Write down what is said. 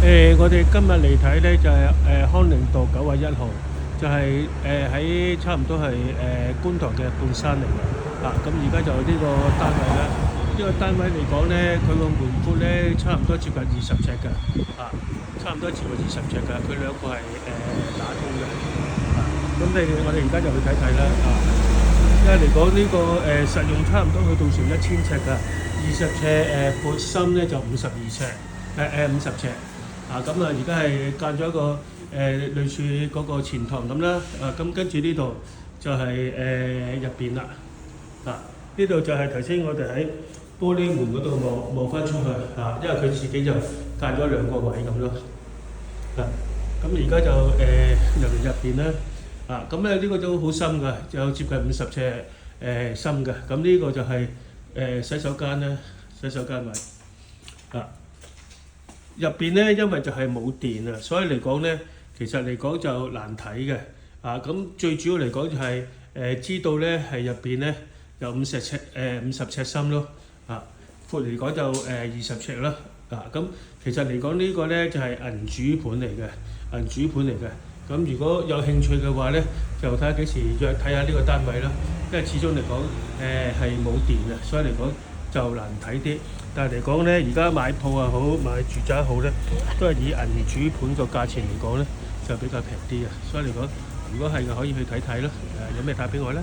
我哋今日嚟睇咧就係康寧道91號，就係喺差唔多係觀塘嘅半山嚟嘅。咁而家就呢個單位咧，呢個單位嚟講咧，佢個門闊咧差唔多接近20尺嘅。差唔多接近20尺嘅，佢兩個係打通嘅。咁我哋而家就去睇睇啦。因為嚟講呢個實用差唔多去到成1000尺㗎，20尺闊深咧就52尺，50尺。咁而家係間咗一個類似嗰個前堂咁啦。咁跟住呢度就係入邊啦。呢度就係頭先我哋喺玻璃門嗰度望翻出去。因為佢自己就間咗2個位咁咯。咁而家就入嚟入邊啦。咁咧呢個都好深㗎，有接近50尺深嘅。咁呢個就係洗手間啦，洗手間位。入邊咧，因為就係冇電啊，所以嚟講咧，其實嚟講就難睇嘅。咁最主要嚟講就係知道咧係入邊咧有50尺深咯。闊嚟講就20尺啦。咁其實嚟講呢個咧就係銀主盤嚟嘅，咁如果有興趣嘅話咧，就睇下幾時約睇下呢個單位啦。因為始終嚟講係冇電啊，所以嚟講就難睇啲。但係嚟講咧，而家買鋪又好，買住宅好咧，都係以銀主盤個價錢嚟講咧，就比較平啲嘅。所以嚟講，如果係嘅可以去睇睇啦。有咩打俾我咧？